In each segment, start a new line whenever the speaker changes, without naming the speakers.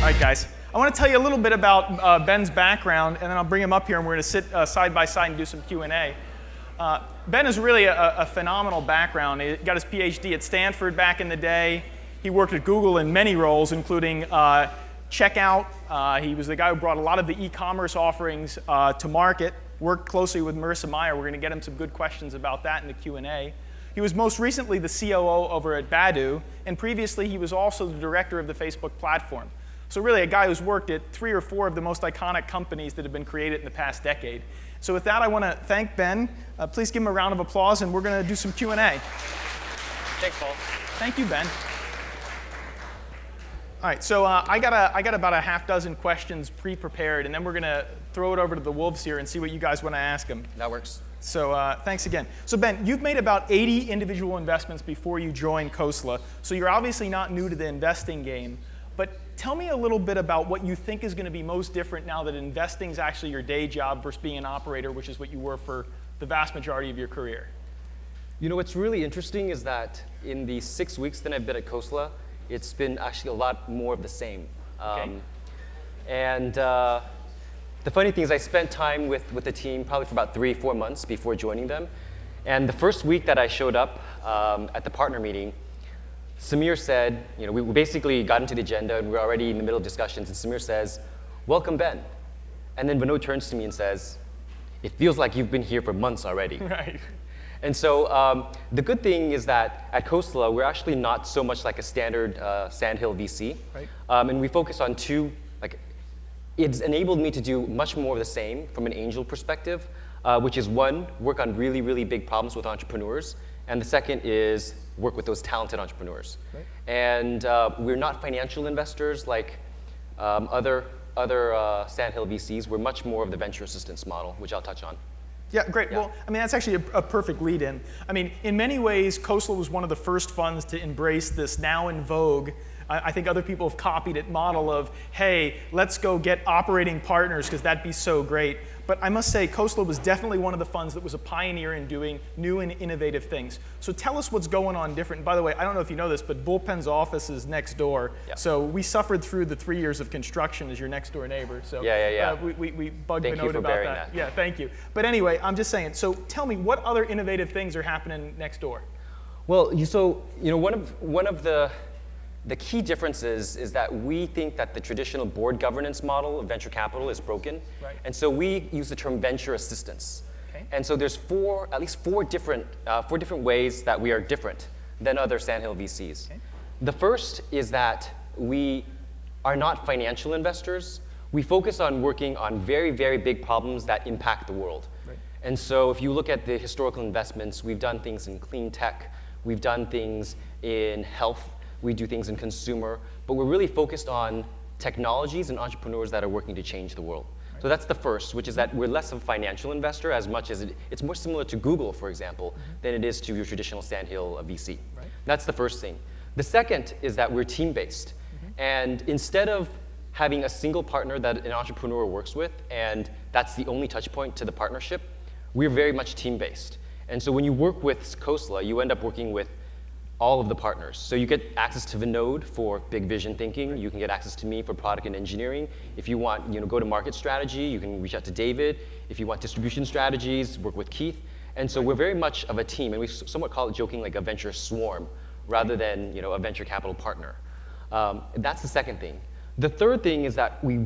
All right, guys. I want to tell you a little bit about Ben's background, and then I'll bring him up here, and we're going to sit side by side and do some Q&A. Ben is really a phenomenal background. He got his PhD at Stanford back in the day. He worked at Google in many roles, including Checkout. He was the guy who brought a lot of the e-commerce offerings to market, worked closely with Marissa Mayer. We're going to get him some good questions about that in the Q&A. He was most recently the COO over at Baidu, and previously he was also the director of the Facebook platform. So really a guy who's worked at 3 or 4 of the most iconic companies that have been created in the past decade. So with that, I want to thank Ben. Please give him a round of applause, and we're going to do some Q&A.
Thanks, Paul.
Thank you, Ben. All right, so I got about a half dozen questions pre-prepared, and then we're going to throw it over to the wolves here and see what you guys want to ask them.
That works.
So thanks again. So Ben, you've made about 80 individual investments before you joined Khosla, so you're obviously not new to the investing game. But tell me a little bit about what you think is going to be most different now that investing is actually your day job versus being an operator, which is what you were for the vast majority of your career.
You know, what's really interesting is that in the 6 weeks that I've been at Khosla, it's been actually a lot more of the same.
Okay.
The funny thing is I spent time with the team probably for about 3-4 months before joining them. And the first week that I showed up at the partner meeting, Samir said, you know, we basically got into the agenda and we were already in the middle of discussions, and Samir says, "Welcome, Ben." And then Vinod turns to me and says, "It feels like you've been here for months already."
Right.
And so the good thing is that at Khosla, we're actually not so much like a standard Sandhill VC.
Right.
And we focus on it's enabled me to do much more of the same from an angel perspective, which is one, work on really, really big problems with entrepreneurs. And the second is work with those talented entrepreneurs.
Right.
And we're not financial investors like other Sandhill VCs. We're much more of the venture assistance model, which I'll touch on.
Yeah, great.
Yeah.
Well, I mean, that's actually a perfect lead-in. I mean, in many ways, Khosla was one of the first funds to embrace this now in vogue. I think other people have copied it model of, hey, let's go get operating partners because that'd be so great. But I must say, Khosla was definitely one of the funds that was a pioneer in doing new and innovative things. So tell us what's going on different. And by the way, I don't know if you know this, but BullPen's office is next door. Yeah. So we suffered through the 3 years of construction as your next door neighbor. So we bugged Vinod about that. Yeah, thank you. But anyway, I'm just saying. So tell me, what other innovative things are happening next door?
Well, one of the key differences is that we think that the traditional board governance model of venture capital is broken.
Right.
And so we use the term venture assistance.
Okay.
And so there's at least four different ways that we are different than other Sandhill VCs.
Okay.
The first is that we are not financial investors. We focus on working on very, very big problems that impact the world.
Right.
And so if you look at the historical investments, we've done things in clean tech. We've done things in health. We do things in consumer, but we're really focused on technologies and entrepreneurs that are working to change the world. Right. So that's the first, which is that we're less of a financial investor as much as it's more similar to Google, for example, than it is to your traditional Sandhill VC.
Right.
That's the first thing. The second is that we're team-based. And instead of having a single partner that an entrepreneur works with, and that's the only touch point to the partnership, we're very much team-based. And so when you work with Khosla, you end up working with all of the partners. So you get access to Vinod for big vision thinking. You can get access to me for product and engineering. If you want go-to-market strategy, you can reach out to David. If you want distribution strategies, work with Keith. And so we're very much of a team, and we somewhat call it joking like a venture swarm rather than a venture capital partner. That's the second thing. The third thing is that we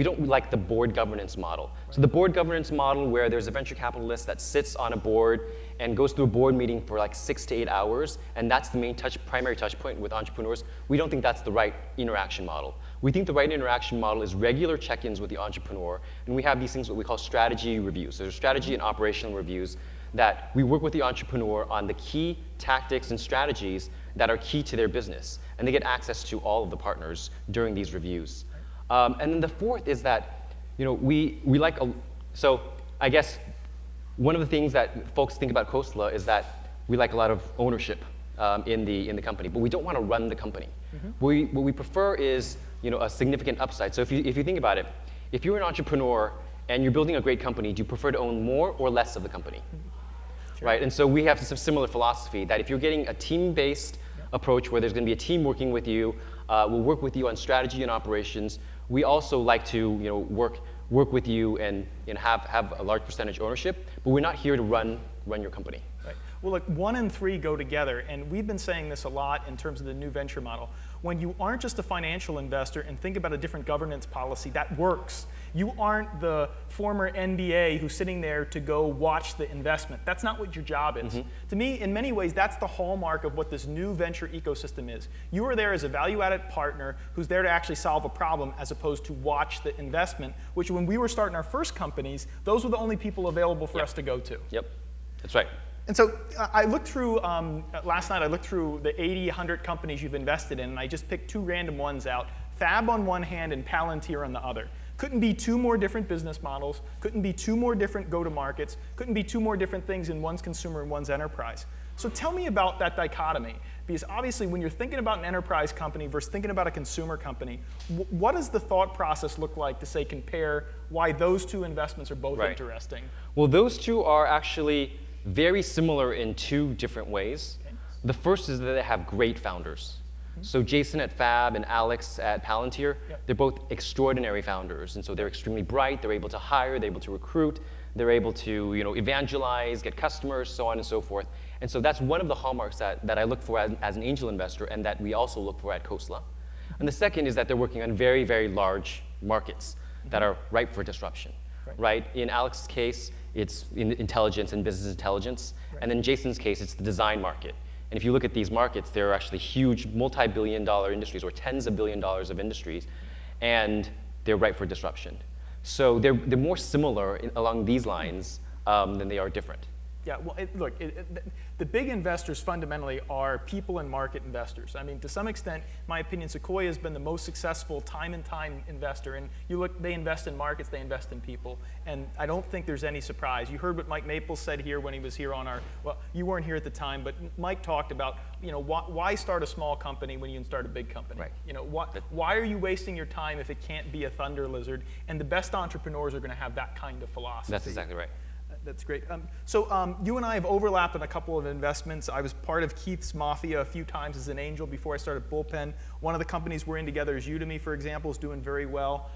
don't like the board governance model. So the board governance model where there's a venture capitalist that sits on a board and goes through a board meeting for like 6 to 8 hours, and that's the main primary touch point with entrepreneurs, we don't think that's the right interaction model. We think the right interaction model is regular check-ins with the entrepreneur, and we have these things what we call strategy reviews. So there's strategy and operational reviews that we work with the entrepreneur on the key tactics and strategies that are key to their business, and they get access to all of the partners during these reviews. And then the fourth is that so I guess one of the things that folks think about Khosla is that we like a lot of ownership in the company, but we don't want to run the company. What we prefer is a significant upside. So if you think about it, if you're an entrepreneur and you're building a great company, do you prefer to own more or less of the company? Sure. Right? And so we have some similar philosophy that if you're getting a team-based approach where there's going to be a team working with you, We'll work with you on strategy and operations. We also like to work with you and have a large percentage ownership, but we're not here to run your company.
Right. Well, look, 1 and 3 go together, and we've been saying this a lot in terms of the new venture model. When you aren't just a financial investor and think about a different governance policy, that works. You aren't the former NBA who's sitting there to go watch the investment. That's not what your job is. To me, in many ways, that's the hallmark of what this new venture ecosystem is. You are there as a value-added partner who's there to actually solve a problem as opposed to watch the investment, which when we were starting our first companies, those were the only people available for us to go to.
Yep, that's right.
And so I looked through, last night I looked through the 80, 100 companies you've invested in, and I just picked 2 random ones out, Fab on one hand and Palantir on the other. Couldn't be 2 more different business models, couldn't be 2 more different go-to-markets, couldn't be 2 more different things in one's consumer and one's enterprise. So tell me about that dichotomy, because obviously when you're thinking about an enterprise company versus thinking about a consumer company, what does the thought process look like to say compare why those 2 investments are both interesting?
Well, those 2 are actually very similar in 2 different ways. Okay. The first is that they have great founders. So Jason at Fab and Alex at Palantir, they're both extraordinary founders. And so they're extremely bright, they're able to hire, they're able to recruit, they're able to evangelize, get customers, so on and so forth. And so that's one of the hallmarks that I look for as an angel investor and that we also look for at Khosla. And the second is that they're working on very, very large markets that are ripe for disruption. Right? In Alex's case, it's in intelligence and business intelligence. And in Jason's case, it's the design market. And if you look at these markets, they're actually huge multi-billion-dollar industries or tens of billion dollars of industries, and they're ripe for disruption. So they're more similar along these lines than they are different.
Yeah, well, look, the big investors fundamentally are people and market investors. I mean, to some extent, in my opinion, Sequoia has been the most successful time and time investor. And you look, they invest in markets, they invest in people. And I don't think there's any surprise. You heard what Mike Maples said here when he was here on our, well, you weren't here at the time, but Mike talked about, why start a small company when you can start a big company? Right. Why are you wasting your time if it can't be a thunder lizard? And the best entrepreneurs are going to have that kind of philosophy.
That's exactly right.
That's great. So you and I have overlapped on a couple of investments. I was part of Keith's Mafia a few times as an angel before I started BullPen. One of the companies we're in together is Udemy, for example, is doing very well.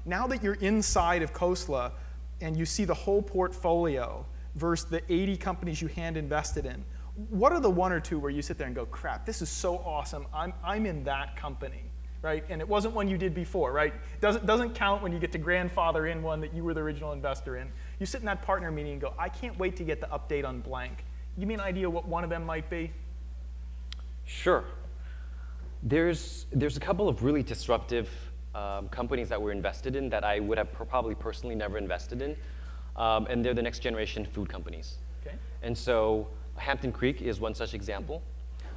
Now that you're inside of Khosla and you see the whole portfolio versus the 80 companies you hand invested in, what are the 1 or 2 where you sit there and go, crap, this is so awesome, I'm in that company? Right? And it wasn't one you did before, right? Doesn't count when you get to grandfather in one that you were the original investor in. You sit in that partner meeting and go, I can't wait to get the update on blank. Give me an idea what one of them might be?
Sure. There's a couple of really disruptive companies that we're invested in that I would have probably personally never invested in. And they're the next generation food companies. Okay. And so Hampton Creek is one such example.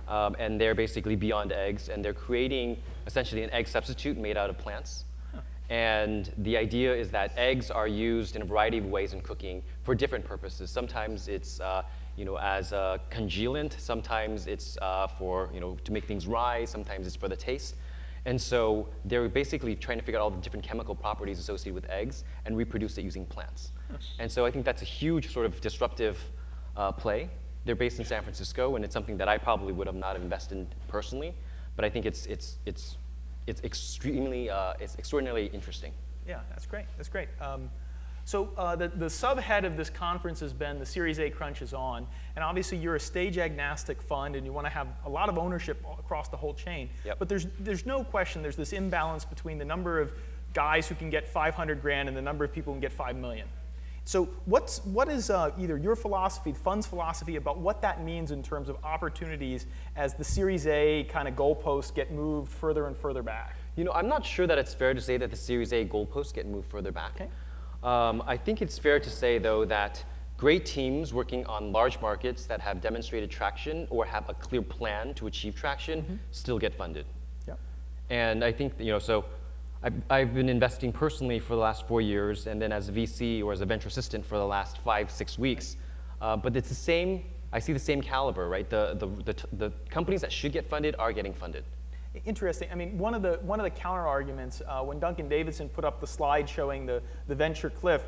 And they're basically beyond eggs, and they're creating essentially an egg substitute made out of plants. Huh. And the idea is that eggs are used in a variety of ways in cooking for different purposes. Sometimes it's as a congealant, sometimes it's for to make things rise, sometimes it's for the taste. And so they're basically trying to figure out all the different chemical properties associated with eggs and reproduce it using plants. Huh. And so I think that's a huge sort of disruptive play. They're based in San Francisco, and it's something that I probably would have not invested in personally, but I think it's extraordinarily interesting.
Yeah, that's great. That's great. So the subhead of this conference has been the Series A crunch is on, and obviously you're a stage agnostic fund, and you want to have a lot of ownership across the whole chain. Yep. But there's no question there's this imbalance between the number of guys who can get 500 grand and the number of people who can get 5 million. So what is either your philosophy, the fund's philosophy about what that means in terms of opportunities as the Series A kind of goalposts get moved further and further back?
I'm not sure that it's fair to say that the Series A goalposts get moved further back. Okay. I think it's fair to say, though, that great teams working on large markets that have demonstrated traction or have a clear plan to achieve traction still get funded. Yep. And I think, so I've been investing personally for the last 4 years, and then as a VC or as a venture assistant for the last 5-6 weeks. But it's the same. I see the same caliber, right? The companies that should get funded are getting funded.
Interesting. I mean, one of the counter arguments when Duncan Davidson put up the slide showing the venture cliff,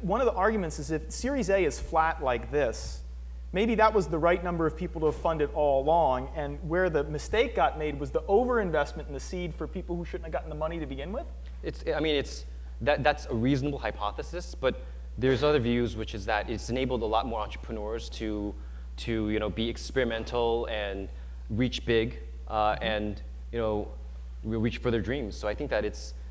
one of the arguments is if Series A is flat like this, maybe that was the right number of people to have funded all along, and where the mistake got made was the overinvestment in the seed for people who shouldn't have gotten the money to begin with?
That's a reasonable hypothesis, but there's other views, which is that it's enabled a lot more entrepreneurs to be experimental and reach big and reach for their dreams. So I think that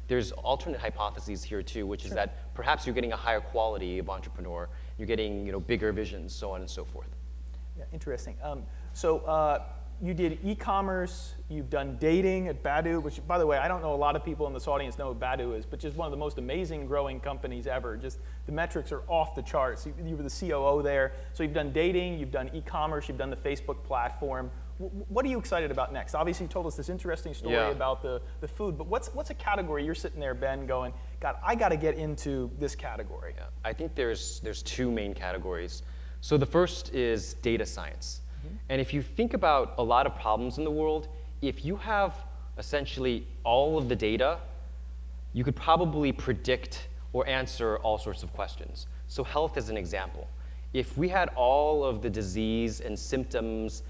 there's alternate hypotheses here too, which is that perhaps you're getting a higher quality of entrepreneur, you're getting bigger visions, so on and so forth.
Yeah, interesting. You did e-commerce, you've done dating at Badoo, which, by the way, I don't know a lot of people in this audience know what Badoo is, but just one of the most amazing growing companies ever. Just the metrics are off the charts. You were the COO there. So you've done dating, you've done e-commerce, you've done the Facebook platform. What are you excited about next? Obviously, you told us this interesting story about the food, but what's a category you're sitting there, Ben, going, God, I got to get into this category?
Yeah. I think there's two main categories. So the first is data science. And if you think about a lot of problems in the world, if you have essentially all of the data, you could probably predict or answer all sorts of questions. So health is an example. If we had all of the disease and symptoms